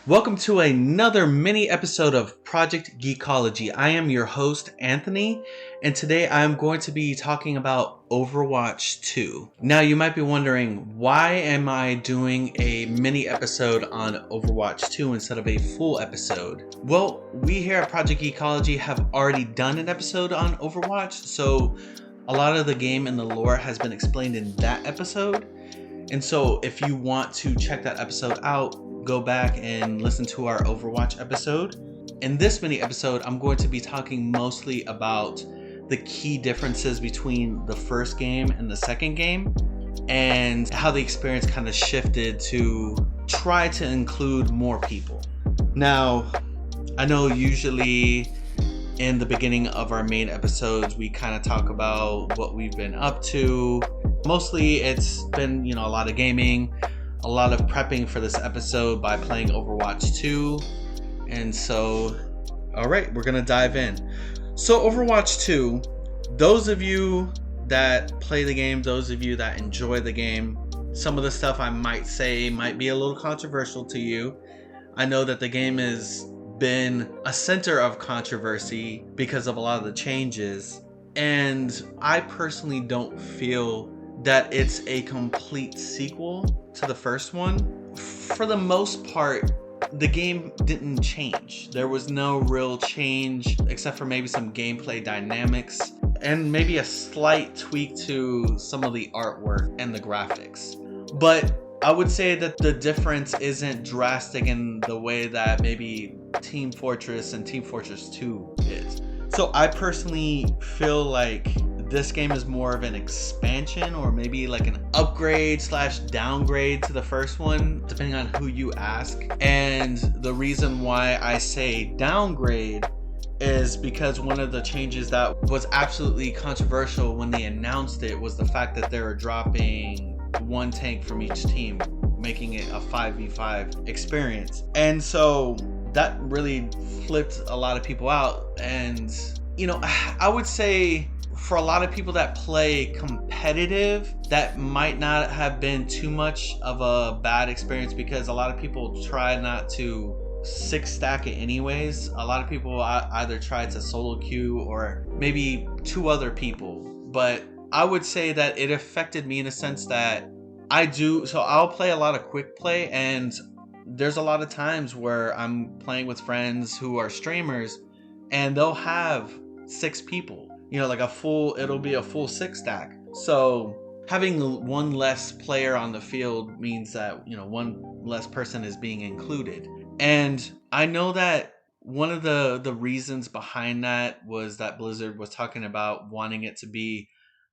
Welcome to another mini episode of Project Geekology. I am your host, Anthony, and today I am going to be talking about Overwatch 2. Now, you might be wondering, why am I doing a mini episode on Overwatch 2 instead of a full episode? Well, we here at Project Geekology have already done an episode on Overwatch, so a lot of the game and the lore has been explained in that episode. And so if you want to check that episode out, go back and listen to our Overwatch episode. In this mini episode, I'm going to be talking mostly about the key differences between the first game and the second game and how the experience kind of shifted to try to include more people. Now, I know usually in the beginning of our main episodes, we kind of talk about what we've been up to. Mostly it's been, a lot of gaming, a lot of prepping for this episode by playing Overwatch 2. And so, all right, we're going to dive in. So Overwatch 2, those of you that play the game, those of you that enjoy the game, some of the stuff I might say might be a little controversial to you. I know that the game has been a center of controversy because of a lot of the changes. And I personally don't feel that it's a complete sequel to the first one. For the most part, the game didn't change. There was no real change except for maybe some gameplay dynamics and maybe a slight tweak to some of the artwork and the graphics. But I would say that the difference isn't drastic in the way that maybe Team Fortress and Team Fortress 2 is. So I personally feel like this game is more of an expansion or maybe like an upgrade / downgrade to the first one, depending on who you ask. And the reason why I say downgrade is because one of the changes that was absolutely controversial when they announced it was the fact that they were dropping one tank from each team, making it a 5v5 experience. And so that really flipped a lot of people out. And, I would say for a lot of people that play competitive, that might not have been too much of a bad experience because a lot of people try not to 6-stack it anyways. A lot of people either try to solo queue or maybe 2 other people. But I would say that it affected me in a sense that I'll play a lot of quick play, and there's a lot of times where I'm playing with friends who are streamers and they'll have 6 people. It'll be a full 6-stack. So having one less player on the field means that, one less person is being included. And I know that one of the reasons behind that was that Blizzard was talking about wanting it to be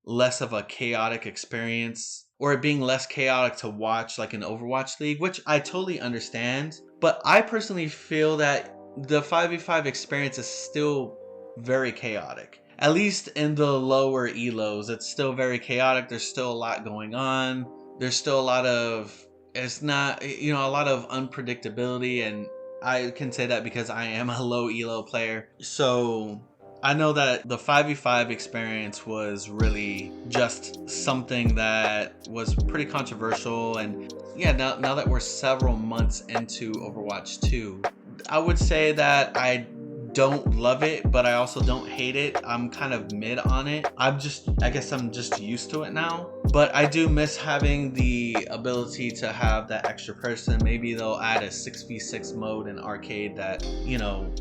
less of a chaotic experience, or it being less chaotic to watch like an Overwatch League, which I totally understand. But I personally feel that the 5v5 experience is still very chaotic. At least in the lower elos, it's still very chaotic. There's still a lot going on. There's still a lot of unpredictability. And I can say that because I am a low elo player. So I know that the 5v5 experience was really just something that was pretty controversial. And yeah, now that we're several months into Overwatch 2, I would say that I don't love it, but I also don't hate it. I'm kind of mid on it. I guess I'm just used to it now. But I do miss having the ability to have that extra person. Maybe they'll add a 6v6 mode in arcade that,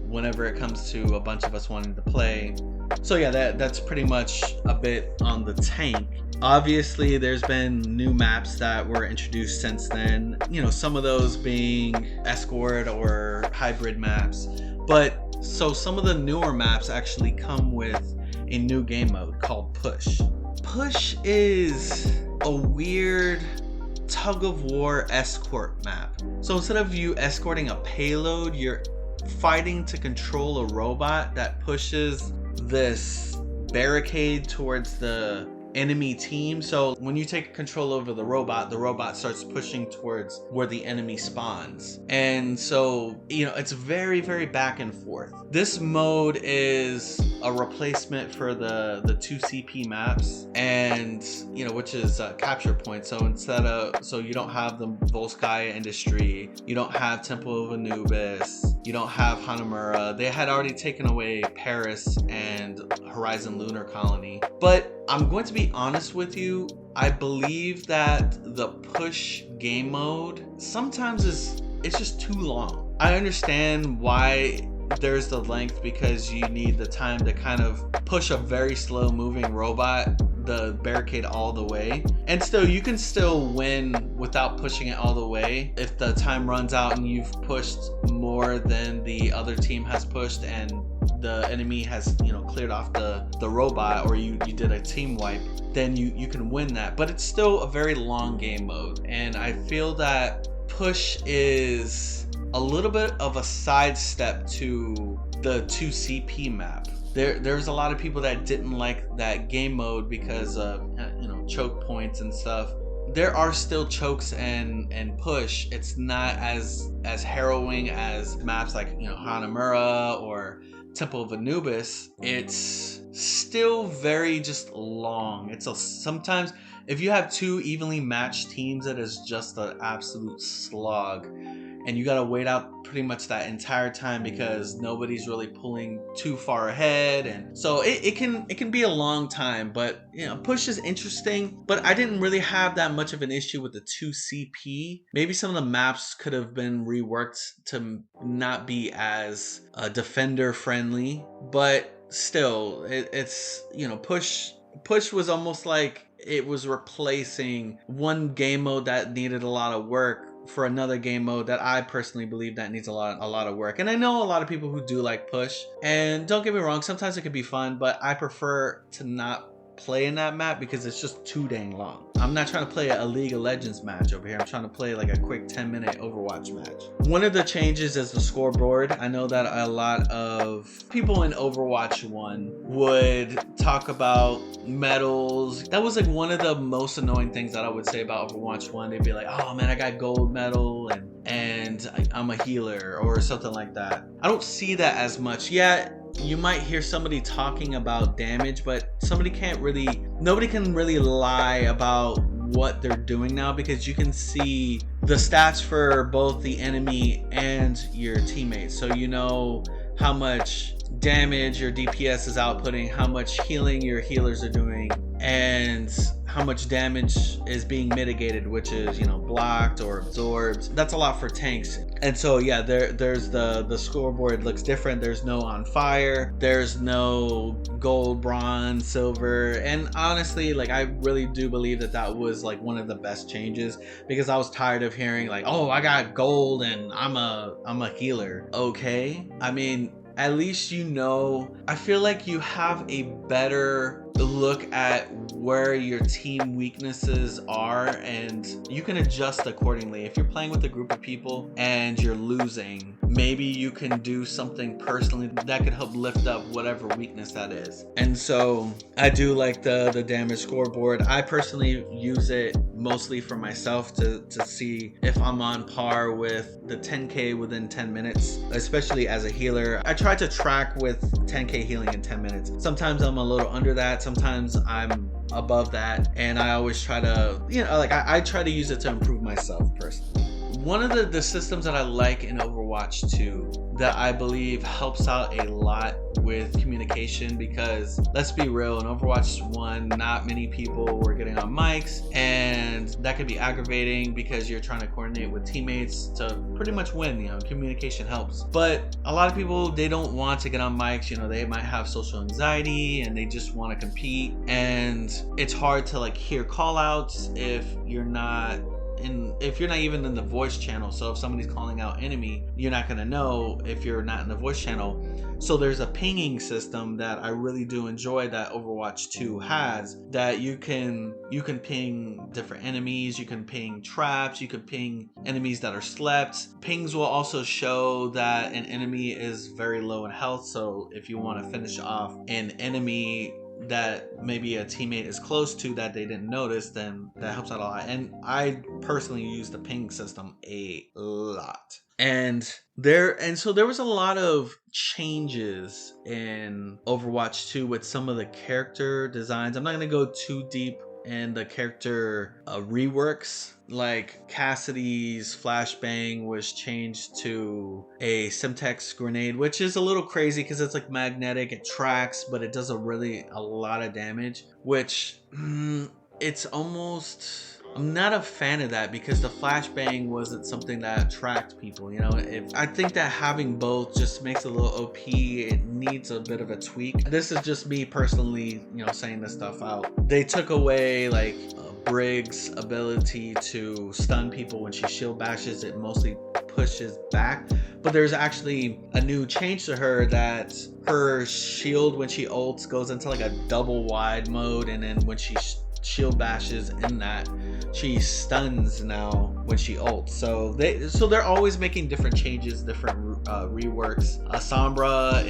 whenever it comes to a bunch of us wanting to play. So yeah, that's pretty much a bit on the tank. Obviously, there's been new maps that were introduced since then. Some of those being escort or hybrid maps. But so some of the newer maps actually come with a new game mode called Push. Push is a weird tug-of-war escort map. So instead of you escorting a payload, you're fighting to control a robot that pushes this barricade towards the enemy team. So when you take control over the robot starts pushing towards where the enemy spawns. And so, it's very, very back and forth. This mode is a replacement for the 2CP maps, and which is capture points. So so you don't have the Volskaya Industry, you don't have Temple of Anubis, you don't have Hanamura. They had already taken away Paris and Horizon Lunar Colony. But I'm going to be honest with you, I believe that the push game mode sometimes it's just too long. I understand why there's the length, because you need the time to kind of push a very slow moving robot the barricade all the way, and still you can still win without pushing it all the way if the time runs out and you've pushed more than the other team has pushed and the enemy has cleared off the robot, or you did a team wipe, then you can win that. But it's still a very long game mode, and I feel that push is a little bit of a sidestep to the 2CP map. There's a lot of people that didn't like that game mode because of choke points and stuff. There are still chokes and push. It's not as harrowing as maps like Hanamura or Temple of Anubis. It's still very just long. Sometimes if you have two evenly matched teams, it is just an absolute slog. And you gotta wait out pretty much that entire time because nobody's really pulling too far ahead, and so it can be a long time. But push is interesting, but I didn't really have that much of an issue with the 2CP. Maybe some of the maps could have been reworked to not be as defender friendly, but still it's push was almost like it was replacing one game mode that needed a lot of work for another game mode that I personally believe that needs a lot of work. And I know a lot of people who do like push, and don't get me wrong, sometimes it can be fun, but I prefer to not play in that map because it's just too dang long. I'm not trying to play a League of Legends match over here. I'm trying to play like a quick 10-minute Overwatch match. One of the changes is the scoreboard. I know that a lot of people in Overwatch 1 would talk about medals. That was like one of the most annoying things that I would say about Overwatch 1. They'd be like, oh man, I got gold medal and I'm a healer or something like that. I don't see that as much yet. You might hear somebody talking about damage, but nobody can really lie about what they're doing now, because you can see the stats for both the enemy and your teammates. So you know how much damage your DPS is outputting, how much healing your healers are doing, and how much damage is being mitigated, which is blocked or absorbed. That's a lot for tanks. And so yeah, there's the scoreboard looks different. There's no on fire, there's no gold, bronze, silver. And honestly, like, I really do believe that was like one of the best changes, because I was tired of hearing like, oh, I got gold and I'm a healer. Okay, I mean, at least I feel like you have a better look at where your team weaknesses are, and you can adjust accordingly. If you're playing with a group of people and you're losing, maybe you can do something personally that could help lift up whatever weakness that is. And so I do like the damage scoreboard. I personally use it mostly for myself to see if I'm on par with the 10k within 10 minutes, especially as a healer. I try to track with 10k healing in 10 minutes. Sometimes I'm a little under that, sometimes I'm above that, and I always try to I try to use it to improve myself personally. One of the systems that I like in Overwatch 2 that I believe helps out a lot with communication, because let's be real, in Overwatch 1 not many people were getting on mics, and that could be aggravating because you're trying to coordinate with teammates to pretty much win. Communication helps, but a lot of people, they don't want to get on mics. They might have social anxiety and they just want to compete, and it's hard to hear call outs if you're not even in the voice channel. So if somebody's calling out enemy, you're not going to know if you're not in the voice channel. So there's a pinging system that I really do enjoy that Overwatch 2 has, that you can ping different enemies, you can ping traps, you can ping enemies that are slept. Pings will also show that an enemy is very low in health, so if you want to finish off an enemy that maybe a teammate is close to that they didn't notice, then that helps out a lot. And I personally use the ping system a lot. So there was a lot of changes in Overwatch 2 with some of the character designs. I'm not gonna go too deep in the character reworks. Like Cassidy's flashbang was changed to a Simtex grenade, which is a little crazy because it's like magnetic, it tracks, but it does a lot of damage, which it's almost, I'm not a fan of that because the flashbang wasn't something that attracted people. You know, I think that having both just makes it a little OP. It needs a bit of a tweak. This is just me personally, you know, saying this stuff out. They took away like Briggs' ability to stun people when she shield bashes. It mostly pushes back, but there's actually a new change to her that her shield when she ults goes into like a double wide mode, and then when she shield bashes in that, she stuns now when she ults. So they're always making different changes, different reworks. Sombra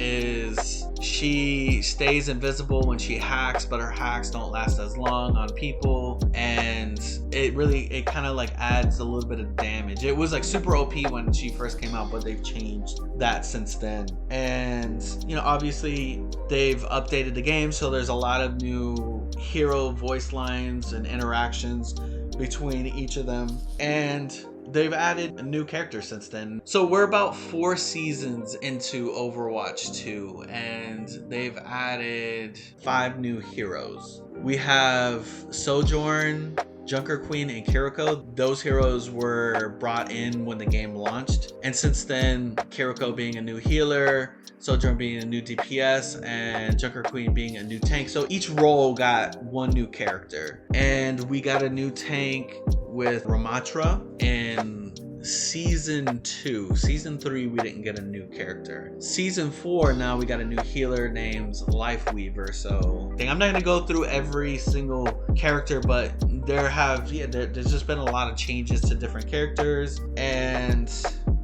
she stays invisible when she hacks, but her hacks don't last as long on people, and it kind of like adds a little bit of damage. It was like super OP when she first came out, but they've changed that since then. And you know, obviously they've updated the game, so there's a lot of new hero voice lines and interactions between each of them, and they've added a new character since then. So we're about 4 seasons into Overwatch 2, and they've added 5 new heroes. We have Sojourn, Junker Queen, and Kiriko. Those heroes were brought in when the game launched, and since then, Kiriko being a new healer, Sojourn being a new DPS, and Junker Queen being a new tank. So each role got one new character. And we got a new tank with Ramatra in season 2. Season 3 we didn't get a new character. Season 4 now we got a new healer named Lifeweaver. So I'm not gonna go through every single character, but there's just been a lot of changes to different characters, and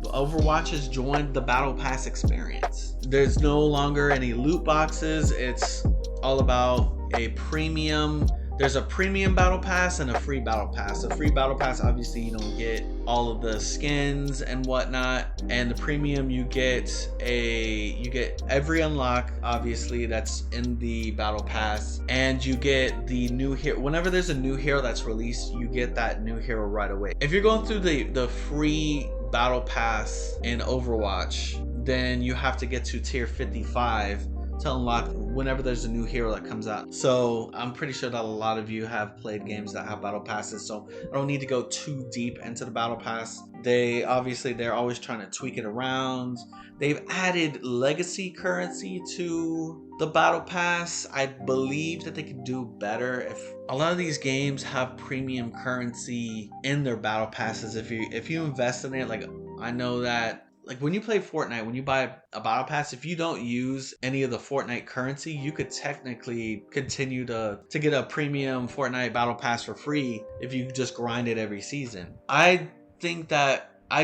Overwatch has joined the Battle Pass experience. There's no longer any loot boxes. It's all about a premium. There's a premium battle pass and a free battle pass. A free battle pass, obviously you don't get all of the skins and whatnot, and the premium you get every unlock, obviously, that's in the battle pass, and you get the new hero. Whenever there's a new hero that's released, you get that new hero right away. If you're going through the free battle pass in Overwatch, then you have to get to tier 55 to unlock whenever there's a new hero that comes out. So I'm pretty sure that a lot of you have played games that have battle passes, so I don't need to go too deep into the battle pass. They're always trying to tweak it around. They've added legacy currency to the battle pass. I believe that they could do better. If a lot of these games have premium currency in their battle passes, if you invest in it, like I know that, like when you play Fortnite, when you buy a battle pass, if you don't use any of the Fortnite currency, you could technically continue to get a premium Fortnite battle pass for free if you just grind it every season. I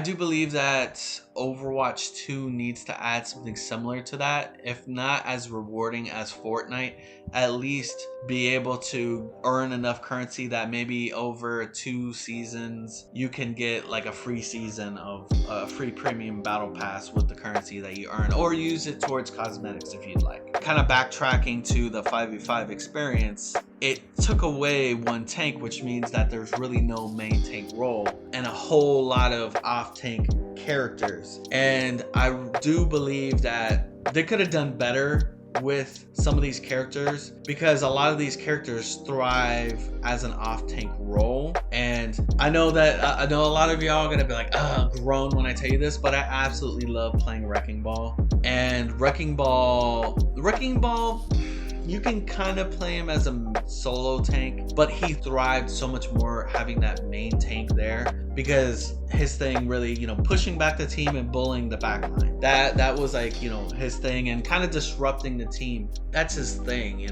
do believe that Overwatch 2 needs to add something similar to that. If not as rewarding as Fortnite, at least be able to earn enough currency that maybe over 2 seasons you can get like a free season of a free premium battle pass with the currency that you earn, or use it towards cosmetics if you'd like. Kind of backtracking to the 5v5 experience, it took away one tank, which means that there's really no main tank role and a whole lot of off-tank characters. And I do believe that they could have done better with some of these characters, because a lot of these characters thrive as an off-tank role. And I know a lot of y'all are gonna be like, groan when I tell you this, but I absolutely love playing Wrecking Ball. And Wrecking Ball, you can kind of play him as a solo tank, but he thrived so much more having that main tank there, because his thing really, pushing back the team and bullying the backline. That was like, his thing, and kind of disrupting the team. That's his thing,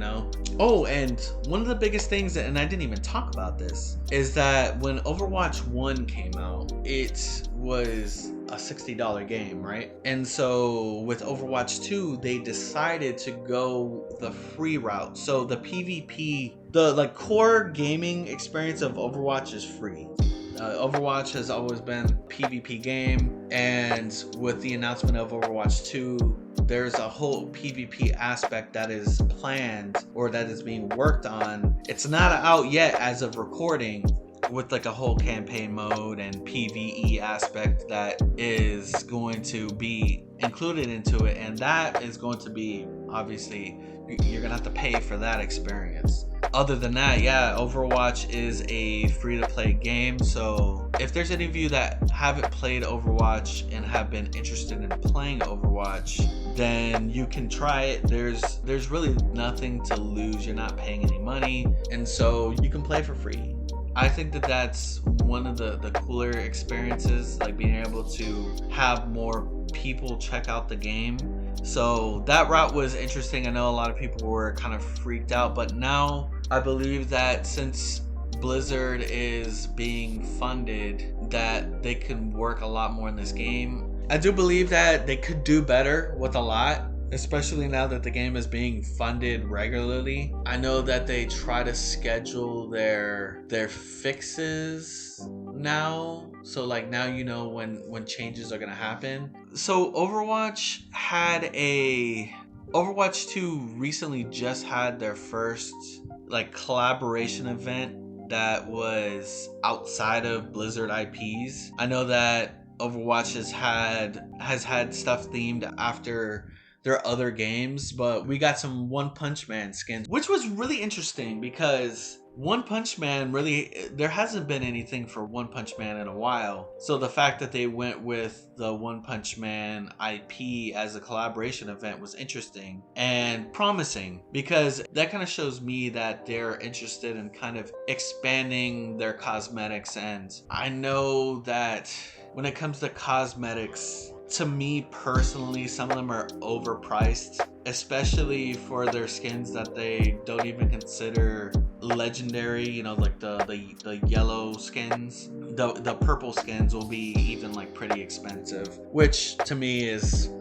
Oh, and one of the biggest things, and I didn't even talk about this, is that when Overwatch 1 came out, it was a $60 game, right? And so with Overwatch 2, they decided to go the free route. So the PvP, the core gaming experience of Overwatch is free. Overwatch has always been a PvP game, and with the announcement of Overwatch 2, there's a whole PvP aspect that is planned or that is being worked on. It's not out yet as of recording, with like a whole campaign mode and PvE aspect that is going to be included into it, and that is going to be, obviously, you're gonna have to pay for that experience. Other than that, yeah, Overwatch is a free-to-play game, so if there's any of you that haven't played Overwatch and have been interested in playing Overwatch, then you can try it. There's really nothing to lose. You're not paying any money, and so you can play for free. I think that that's one of the cooler experiences, like being able to have more people check out the game. So that route was interesting. I know a lot of people were kind of freaked out, but now I believe that since Blizzard is being funded, that they can work a lot more in this game. I do believe that they could do better with a lot, especially now that the game is being funded regularly. I know that they try to schedule their fixes now, so like now you know when changes are gonna happen. So Overwatch 2 recently just had their first like collaboration event that was outside of Blizzard IPs. I know that Overwatch has had stuff themed after their other games, but we got some One Punch Man skins, which was really interesting because One Punch Man there hasn't been anything for One Punch Man in a while. So the fact that they went with the One Punch Man IP as a collaboration event was interesting and promising, because that kind of shows me that they're interested in kind of expanding their cosmetics. And I know that when it comes to cosmetics, to me personally, some of them are overpriced, especially for their skins that they don't even consider legendary. You know, like the yellow skins, the purple skins will be even like pretty expensive, which to me is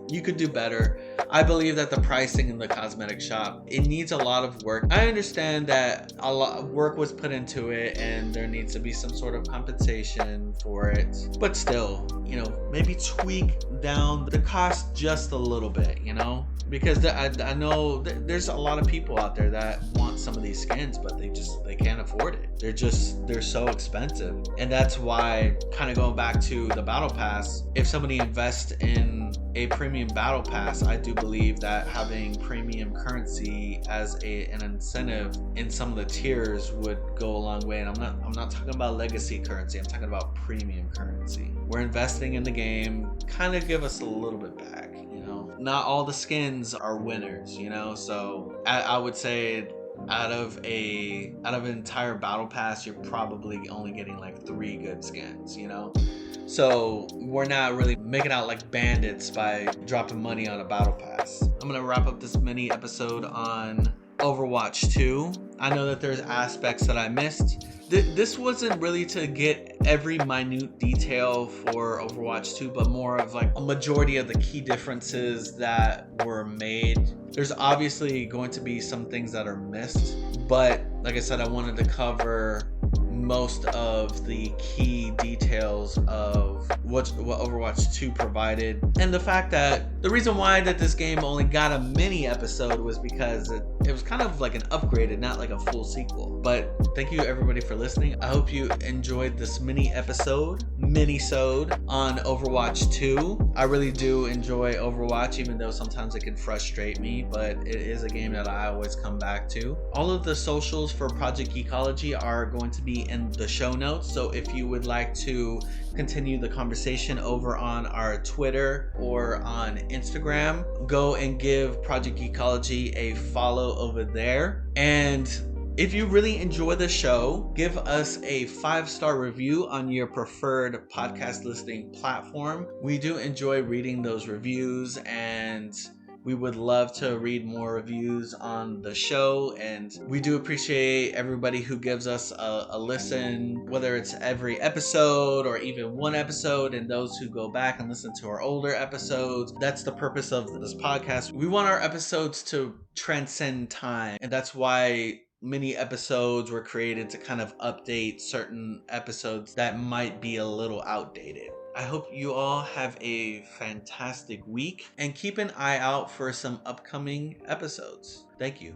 you could do better. I believe that the pricing in the cosmetic shop, it needs a lot of work. I understand that a lot of work was put into it and there needs to be some sort of compensation for it, but still, you know, maybe tweak down the cost just a little bit, you know, because I know there's a lot of people out there that want some of these skins, but they can't afford it. They're so expensive. And that's why, kind of going back to the battle pass, if somebody invests in a premium battle pass, I do believe that having premium currency as an incentive in some of the tiers would go a long way. And I'm not talking about legacy currency, I'm talking about premium currency. We're investing in the game, kind of give us a little bit back, you know. Not all the skins are winners, you know, so I would say out of an entire battle pass, you're probably only getting like 3 good skins, you know. So we're not really making out like bandits by dropping money on a battle pass. I'm gonna wrap up this mini episode on Overwatch 2. I know that there's aspects that I missed. This wasn't really to get every minute detail for Overwatch 2, but more of like a majority of the key differences that were made. There's obviously going to be some things that are missed, but like I said, I wanted to cover most of the key details of what Overwatch 2 provided, and the fact that the reason why that this game only got a mini episode was because it was kind of like an upgraded, not like a full sequel. But thank you everybody for listening. I hope you enjoyed this minisode on Overwatch 2. I really do enjoy Overwatch, even though sometimes it can frustrate me, but it is a game that I always come back to. All of the socials for Project Geekology are going to be in the show notes, so if you would like to continue the conversation over on our Twitter or on Instagram, go and give Project Geekology a follow over there. And if you really enjoy the show, give us a 5-star review on your preferred podcast listening platform. We do enjoy reading those reviews, and we would love to read more reviews on the show, and we do appreciate everybody who gives us a listen, whether it's every episode or even one episode, and those who go back and listen to our older episodes. That's the purpose of this podcast. We want our episodes to transcend time, and that's why mini episodes were created to kind of update certain episodes that might be a little outdated. I hope you all have a fantastic week and keep an eye out for some upcoming episodes. Thank you.